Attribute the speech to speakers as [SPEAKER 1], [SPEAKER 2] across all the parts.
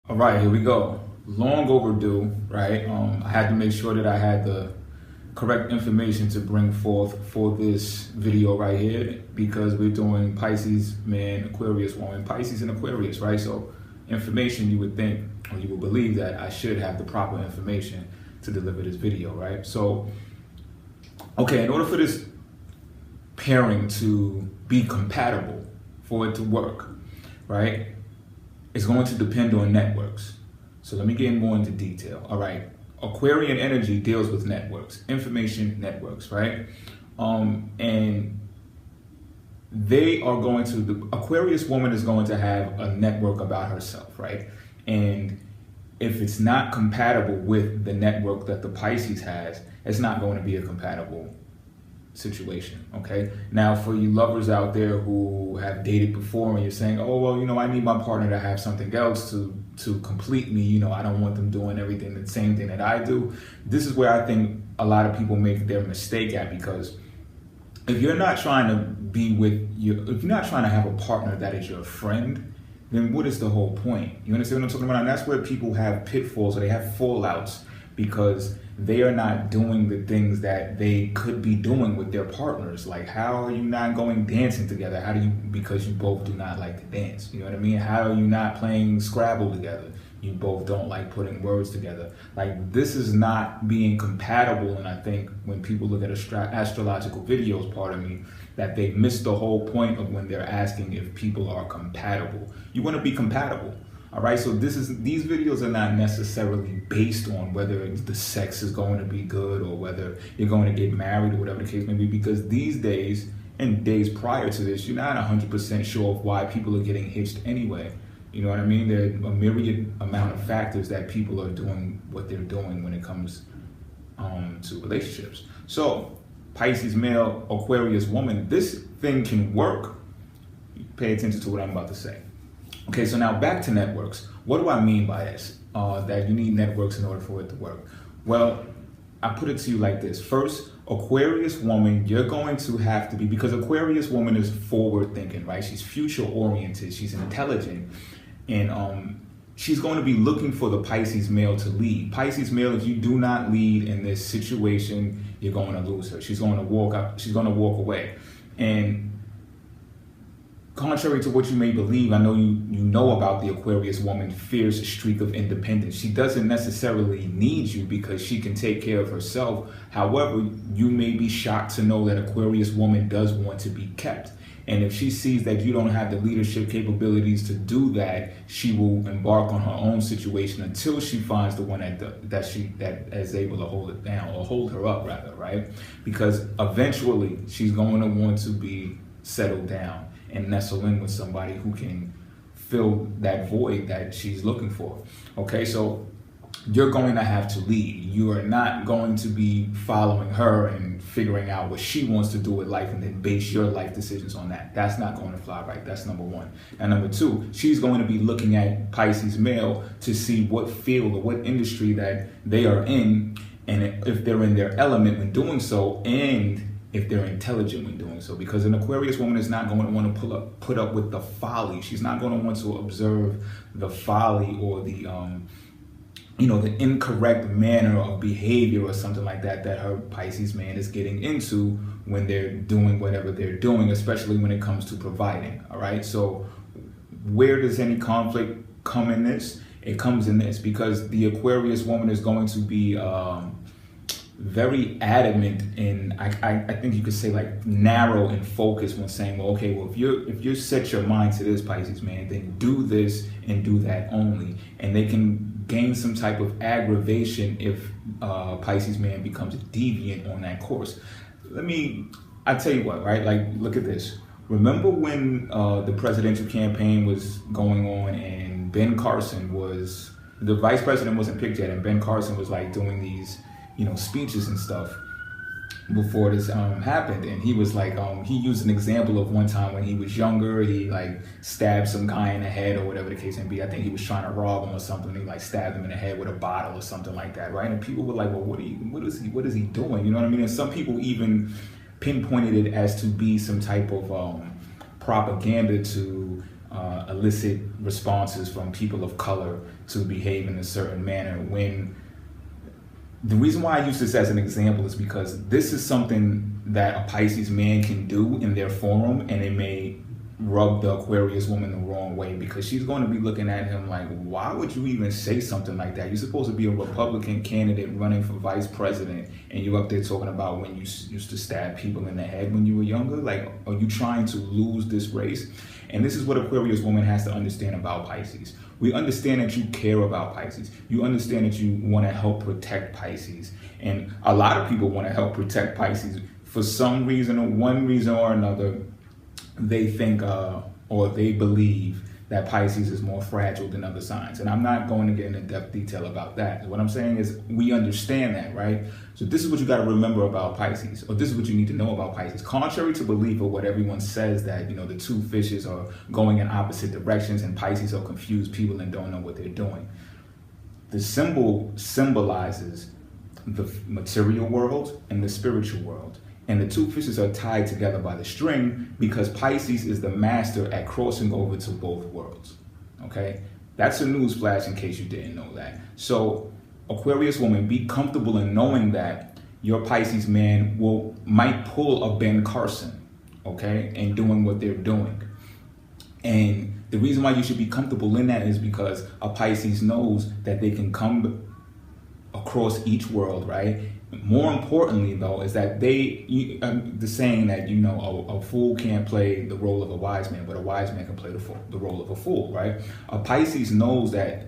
[SPEAKER 1] All right, here we go. Long overdue, right? I had to make sure that I had the correct information to bring forth for this video right here because we're doing Pisces, man, Aquarius, woman, Pisces and Aquarius, right? So information you would think or you would believe that I should have the proper information to deliver this video, right? So, okay, in order for this pairing to be compatible, for it to work, right? It's going to depend on networks. So let me get more into detail. All right, Aquarian energy deals with networks, information networks, right? And they are going to, the Aquarius woman is going to have a network about herself, right? And if it's not compatible with the network that the Pisces has, it's not going to be a compatible situation. Okay, now for you lovers out there who have dated before and you're saying, oh well, I need my partner to have something else to complete me, I don't want them doing everything the same thing that I do. This is where I think a lot of people make their mistake at, because if you're not trying to be with if you're not trying to have a partner that is your friend, then what is the whole point? You understand what I'm talking about? And that's where people have pitfalls or they have fallouts, because they are not doing the things that they could be doing with their partners. Like, how are you not going dancing together? Because you both do not like to dance. You know what I mean? How are you not playing Scrabble together? You both don't like putting words together. Like, this is not being compatible. And I think when people look at astrological videos, pardon me, that they miss the whole point of when they're asking if people are compatible. You want to be compatible. All right, so these videos are not necessarily based on whether the sex is going to be good or whether you're going to get married or whatever the case may be, because these days and days prior to this, you're not 100% sure of why people are getting hitched anyway. You know what I mean? There are a myriad amount of factors that people are doing what they're doing when it comes to relationships. So Pisces male, Aquarius woman, this thing can work. Pay attention to what I'm about to say. Okay, so now back to networks. What do I mean by this? That you need networks in order for it to work. Well, I put it to you like this. First, Aquarius woman, you're going to have to be, because Aquarius woman is forward thinking, right? She's future oriented, she's intelligent, and she's going to be looking for the Pisces male to lead. Pisces male, if you do not lead in this situation, you're going to lose her. She's going to walk away. And contrary to what you may believe, I know you know about the Aquarius woman's fierce streak of independence. She doesn't necessarily need you because she can take care of herself. However, you may be shocked to know that Aquarius woman does want to be kept. And if she sees that you don't have the leadership capabilities to do that, she will embark on her own situation until she finds the one that is able to hold it down, or hold her up rather, right? Because eventually she's going to want to be settled down and nestle in with somebody who can fill that void that she's looking for. Okay, so you're going to have to lead. You are not going to be following her and figuring out what she wants to do with life and then base your life decisions on that. That's not going to fly, right? That's number one. And number two, she's going to be looking at Pisces male to see what field or what industry that they are in, and if they're in their element when doing so, and if they're intelligent when doing so. Because an Aquarius woman is not going to want to put up with the folly. She's not going to want to observe the folly or the the incorrect manner of behavior or something like that her Pisces man is getting into when they're doing whatever they're doing, especially when it comes to providing. All right, so where does any conflict come in this? It comes in this, because the Aquarius woman is going to be very adamant, and I think you could say like narrow in focus when saying, well, okay, well, if you set your mind to this, Pisces man, then do this and do that only. And they can gain some type of aggravation if Pisces man becomes a deviant on that course. I tell you what, right? Like, look at this. Remember when the presidential campaign was going on and the vice president wasn't picked yet, and Ben Carson was like doing these speeches and stuff before this happened, and he was like, he used an example of one time when he was younger, he like stabbed some guy in the head or whatever the case may be. I think he was trying to rob him or something. He like stabbed him in the head with a bottle or something like that, right? And people were like, well, what is he doing? You know what I mean? And some people even pinpointed it as to be some type of propaganda to elicit responses from people of color to behave in a certain manner. When the reason why I use this as an example is because this is something that a Pisces man can do in their forum, and it may rub the Aquarius woman the wrong way, because she's going to be looking at him like, why would you even say something like that? You're supposed to be a Republican candidate running for vice president, and you're up there talking about when you used to stab people in the head when you were younger. Like, are you trying to lose this race? And this is what Aquarius woman has to understand about Pisces. We understand that you care about Pisces. You understand that you want to help protect Pisces. And a lot of people want to help protect Pisces. For some reason, or one reason or another, they think or they believe that Pisces is more fragile than other signs. And I'm not going to get into depth detail about that. What I'm saying is we understand that, right? So this is what you got to remember about Pisces, or this is what you need to know about Pisces. Contrary to belief or what everyone says, that, you know, the two fishes are going in opposite directions and Pisces are confused people and don't know what they're doing. The symbol symbolizes the material world and the spiritual world. And the two fishes are tied together by the string because Pisces is the master at crossing over to both worlds. Okay? That's a news flash in case you didn't know that. So, Aquarius woman, be comfortable in knowing that your Pisces man might pull a Ben Carson, okay, and doing what they're doing. And the reason why you should be comfortable in that is because a Pisces knows that they can come across each world, right? More importantly, though, is that the saying that, you know, a fool can't play the role of a wise man, but a wise man can play the role of a fool, right? A Pisces knows that,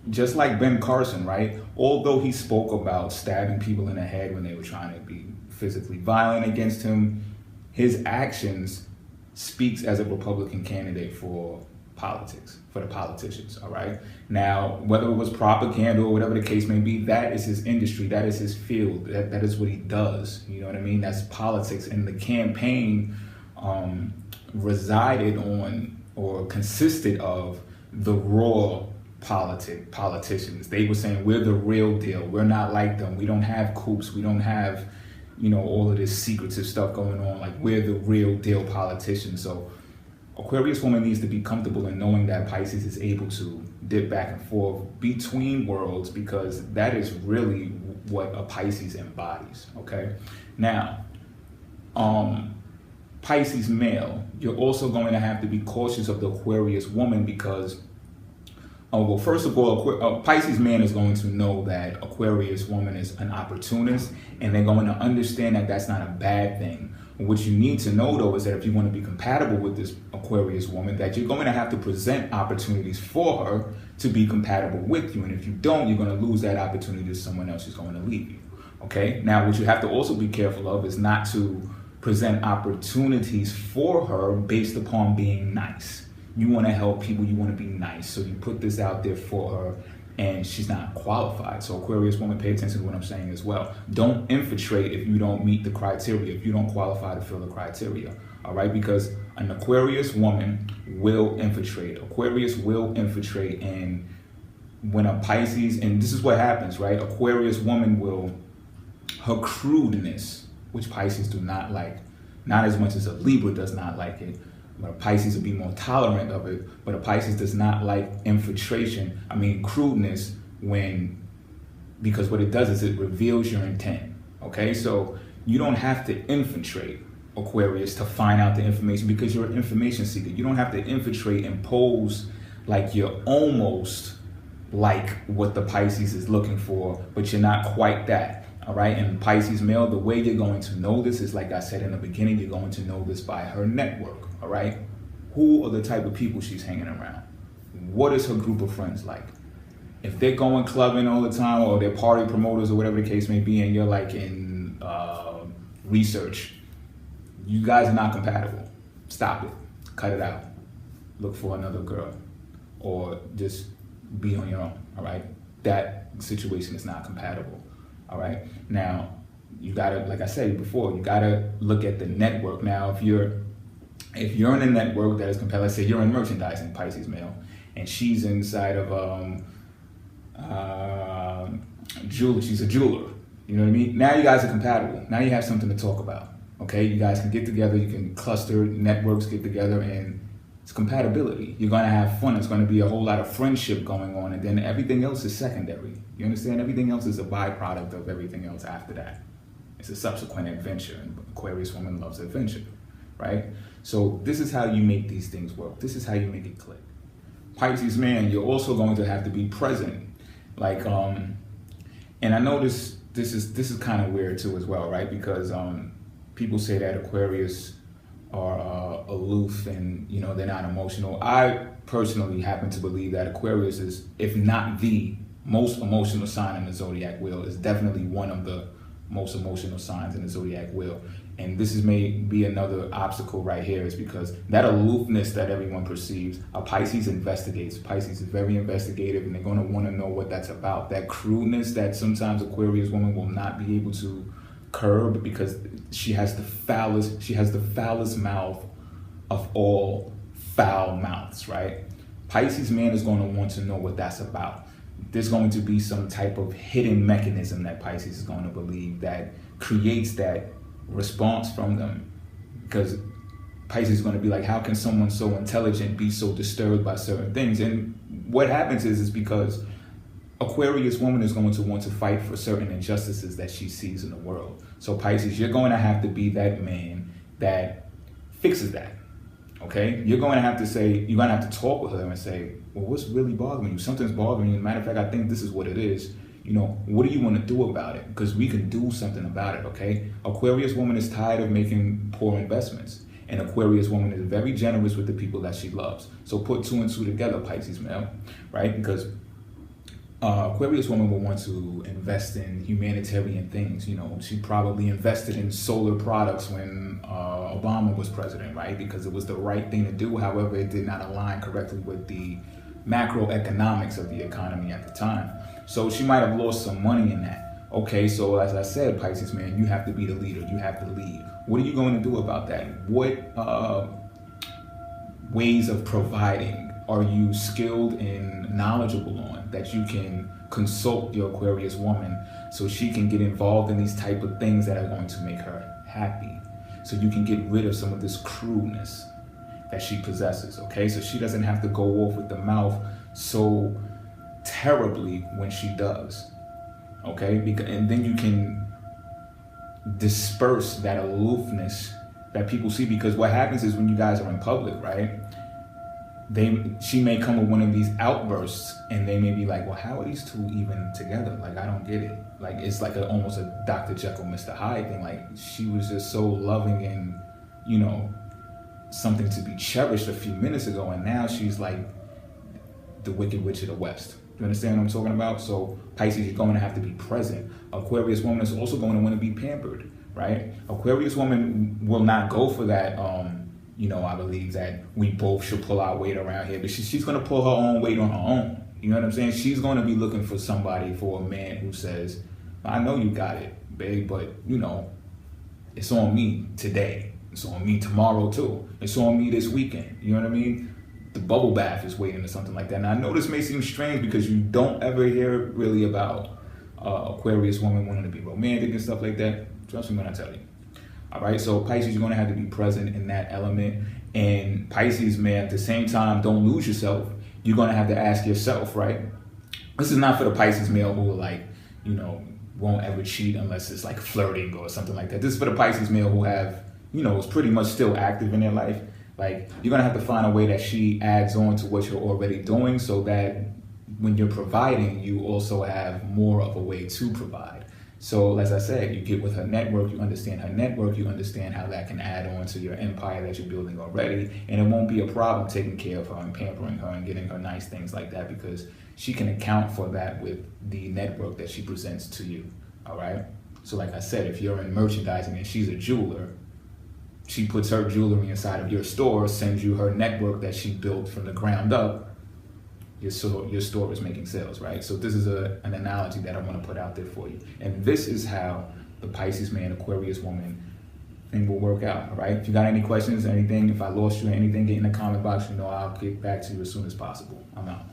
[SPEAKER 1] just like Ben Carson, right? Although he spoke about stabbing people in the head when they were trying to be physically violent against him, his actions speaks as a Republican candidate for politics, for the politicians, all right? Now, whether it was propaganda or whatever the case may be, that is his industry, that is his field, that is what he does, you know what I mean? That's politics. And the campaign resided on, or consisted of, the raw politicians. They were saying, we're the real deal, we're not like them, we don't have coups, we don't have, you know, all of this secretive stuff going on, like, we're the real deal politicians. So Aquarius woman needs to be comfortable in knowing that Pisces is able to dip back and forth between worlds, because that is really what a Pisces embodies, okay? Now, Pisces male, you're also going to have to be cautious of the Aquarius woman because, well, first of all, Pisces man is going to know that Aquarius woman is an opportunist, and they're going to understand that that's not a bad thing. What you need to know, though, is that if you want to be compatible with this Aquarius woman, that you're going to have to present opportunities for her to be compatible with you. And if you don't, you're going to lose that opportunity to someone else who's going to leave you. Okay? Now, what you have to also be careful of is not to present opportunities for her based upon being nice. You want to help people, you want to be nice. So you put this out there for her, and she's not qualified. So Aquarius woman, pay attention to what I'm saying as well. Don't infiltrate if you don't meet the criteria, if you don't qualify to fill the criteria, all right? Because an Aquarius woman will infiltrate. Aquarius will infiltrate, and when a Pisces, and this is what happens, right? Aquarius woman will, her crudeness, which Pisces do not like, not as much as a Libra does not like it, but a Pisces will be more tolerant of it, but a Pisces does not like infiltration, crudeness, because what it does is it reveals your intent, okay? So you don't have to infiltrate, Aquarius, to find out the information, because you're an information seeker. You don't have to infiltrate and pose like you're almost like what the Pisces is looking for, but you're not quite that. All right, and Pisces male, the way you're going to know this is, like I said in the beginning, you're going to know this by her network, all right? Who are the type of people she's hanging around? What is her group of friends like? If they're going clubbing all the time, or they're party promoters, or whatever the case may be, and you're like in research, you guys are not compatible. Stop it, cut it out. Look for another girl, or just be on your own, all right? That situation is not compatible. All right. Now, you gotta, like I said before, you gotta look at the network. Now, if you're in a network that is compatible, let's say you're in merchandising, Pisces male, and she's inside of jewelry, she's a jeweler. You know what I mean? Now you guys are compatible. Now you have something to talk about. Okay, you guys can get together. You can cluster networks, get together, and It's compatibility. You're gonna have fun. It's gonna be a whole lot of friendship going on, and then everything else is secondary. You understand? Everything else is a byproduct of everything else after that. It's a subsequent adventure, and Aquarius woman loves adventure, right? So this is how you make these things work. This is how you make it click. Pisces man, you're also going to have to be present. Like, and I know this is kind of weird too as well, right? Because people say that Aquarius are aloof and, you know, they're not emotional. I personally happen to believe that Aquarius is, if not the most emotional sign in the zodiac wheel, is definitely one of the most emotional signs in the zodiac wheel. And this is may be another obstacle right here, is because that aloofness that everyone perceives, a Pisces investigates. Pisces is very investigative, and they're going to want to know what that's about. That crudeness that sometimes Aquarius woman will not be able to curb, because she has the foulest mouth of all foul mouths, right? Pisces man is going to want to know what that's about. There's going to be some type of hidden mechanism that Pisces is going to believe that creates that response from them, because Pisces is going to be like, how can someone so intelligent be so disturbed by certain things? And what happens is because Aquarius woman is going to want to fight for certain injustices that she sees in the world. So Pisces, you're going to have to be that man that fixes that. Okay, you're going to have to say, you're going to have to talk with her and say, well, what's really bothering you? Something's bothering you. Matter of fact, I think this is what it is. You know, what do you want to do about it? Because we can do something about it, okay? Aquarius woman is tired of making poor investments. And Aquarius woman is very generous with the people that she loves. So put 2 and 2 together, Pisces male, right? Because Aquarius woman will want to invest in humanitarian things. You know, she probably invested in solar products when Obama was president, right? Because it was the right thing to do. However, it did not align correctly with the macroeconomics of the economy at the time. So she might have lost some money in that. Okay, so as I said, Pisces man, you have to be the leader. You have to lead. What are you going to do about that? What ways of providing are you skilled and knowledgeable on that you can consult your Aquarius woman so she can get involved in these type of things that are going to make her happy? So you can get rid of some of this crudeness that she possesses, okay? So she doesn't have to go off with the mouth so terribly when she does, okay? And then you can disperse that aloofness that people see, because what happens is when you guys are in public, right? She may come with one of these outbursts and they may be like, well, how are these two even together? Like, I don't get it. Like, it's like almost a Dr. Jekyll, Mr. Hyde thing. Like, she was just so loving and, you know, something to be cherished a few minutes ago, and now she's like the Wicked Witch of the West. You understand what I'm talking about? So Pisces, you're going to have to be present. Aquarius woman is also going to want to be pampered, right? Aquarius woman will not go for that, you know, I believe that we both should pull our weight around here, but she's going to pull her own weight on her own. You know what I'm saying? She's going to be looking for somebody, for a man who says, I know you got it, babe, but, you know, it's on me today. It's on me tomorrow, too. It's on me this weekend. You know what I mean? The bubble bath is waiting or something like that. And I know this may seem strange because you don't ever hear really about Aquarius woman wanting to be romantic and stuff like that. Trust me when I tell you. All right, so Pisces, you're going to have to be present in that element. And Pisces, man, at the same time, don't lose yourself. You're going to have to ask yourself, right? This is not for the Pisces male who are like, you know, won't ever cheat unless it's like flirting or something like that. This is for the Pisces male who have, you know, is pretty much still active in their life. Like, you're going to have to find a way that she adds on to what you're already doing so that when you're providing, you also have more of a way to provide. So, as I said, you get with her network, you understand her network, you understand how that can add on to your empire that you're building already, and it won't be a problem taking care of her and pampering her and getting her nice things like that, because she can account for that with the network that she presents to you, all right? So like I said, if you're in merchandising and she's a jeweler, she puts her jewelry inside of your store, sends you her network that she built from the ground up, your store is making sales, right? So this is an analogy that I want to put out there for you. And this is how the Pisces man, Aquarius woman thing will work out, all right? If you got any questions, anything, if I lost you or anything, get in the comment box. You know, I'll get back to you as soon as possible. I'm out.